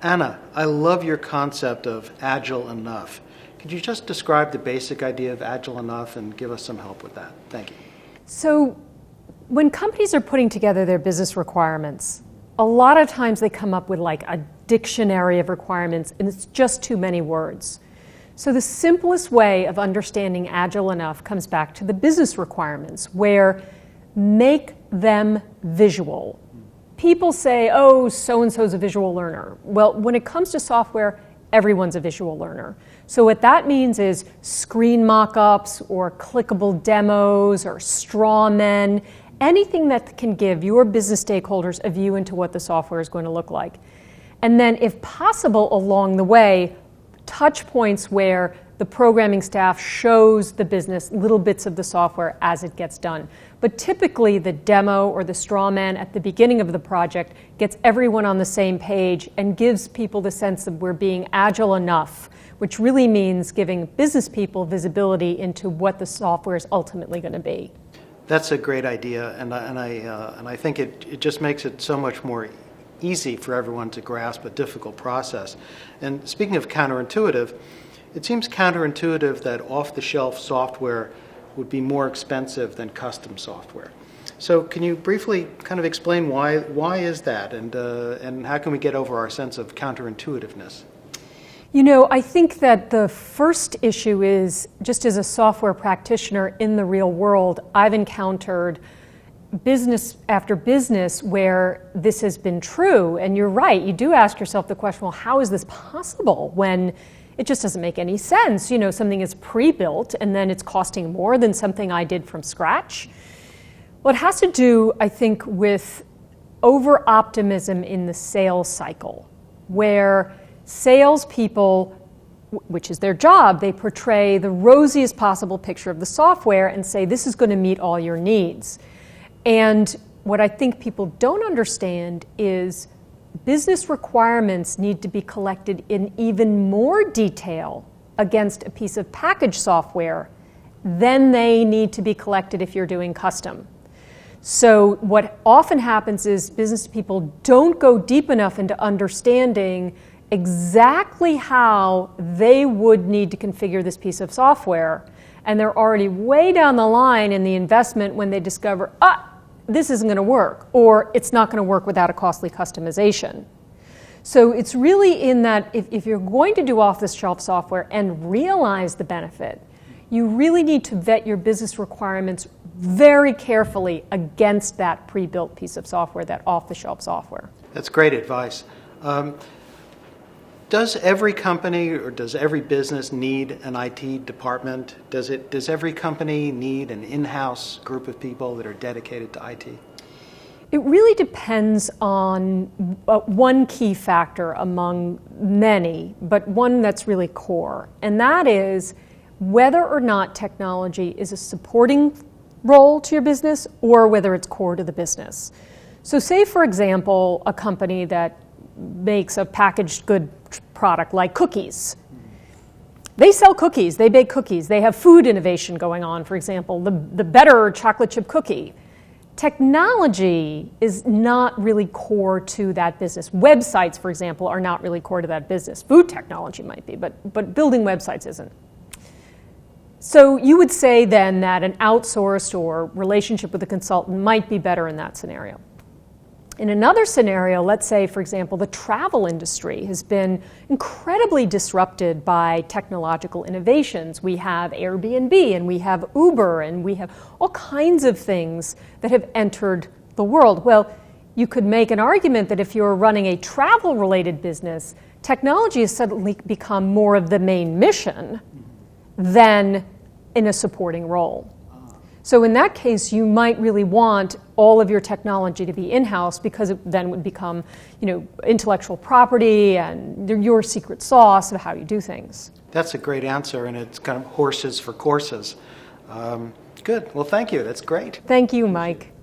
Anna, I love your concept of agile enough. Could you just describe the basic idea of agile enough and give us some help with that? Thank you. So when companies are putting together their business requirements, a lot of times they come up with like a dictionary of requirements, and it's just too many words. So the simplest way of understanding agile enough comes back to the business requirements, where make them visual. People say, oh, so-and-so's a visual learner. Well, when it comes to software, everyone's a visual learner. So what that means is screen mock-ups or clickable demos or straw men, anything that can give your business stakeholders a view into what the software is going to look like. And then, if possible, along the way, touch points where the programming staff shows the business little bits of the software as it gets done. But typically the demo or the straw man at the beginning of the project gets everyone on the same page and gives people the sense that we're being agile enough, which really means giving business people visibility into what the software is ultimately going to be. That's a great idea, and I think it just makes it so much more easy for everyone to grasp a difficult process. And speaking of counterintuitive, it seems counterintuitive that off-the-shelf software would be more expensive than custom software. So can you briefly kind of explain why is that, and how can we get over our sense of counterintuitiveness? You know, I think that the first issue is, just as a software practitioner in the real world, I've encountered business after business where this has been true. And you're right, you do ask yourself the question, well, how is this possible when it just doesn't make any sense? You know, something is pre-built and then it's costing more than something I did from scratch. Well, it has to do, I think, with over-optimism in the sales cycle, where salespeople, which is their job, they portray the rosiest possible picture of the software and say, this is going to meet all your needs. And what I think people don't understand is business requirements need to be collected in even more detail against a piece of packaged software than they need to be collected if you're doing custom. So what often happens is business people don't go deep enough into understanding exactly how they would need to configure this piece of software, and they're already way down the line in the investment when they discover, this isn't going to work, or it's not going to work without a costly customization. So it's really in that if you're going to do off-the-shelf software and realize the benefit, you really need to vet your business requirements very carefully against that pre-built piece of software, that off-the-shelf software. That's great advice. Does every company or does every business need an IT department? Does every company need an in-house group of people that are dedicated to IT? It really depends on one key factor among many, but one that's really core, and that is whether or not technology is a supporting role to your business or whether it's core to the business. So say, for example, a company that makes a packaged good product like cookies. They sell cookies, they bake cookies, they have food innovation going on, for example, the better chocolate chip cookie. Technology is not really core to that business. Websites, for example, are not really core to that business. Food technology might be, but building websites isn't. So you would say then that an outsourced or relationship with a consultant might be better in that scenario. In another scenario, let's say, for example, the travel industry has been incredibly disrupted by technological innovations. We have Airbnb and we have Uber and we have all kinds of things that have entered the world. Well, you could make an argument that if you're running a travel-related business, technology has suddenly become more of the main mission than in a supporting role. So in that case, you might really want all of your technology to be in-house because it then would become, intellectual property and your secret sauce of how you do things. That's a great answer, and it's kind of horses for courses. Good. Well, thank you. That's great. Thank you, Mike.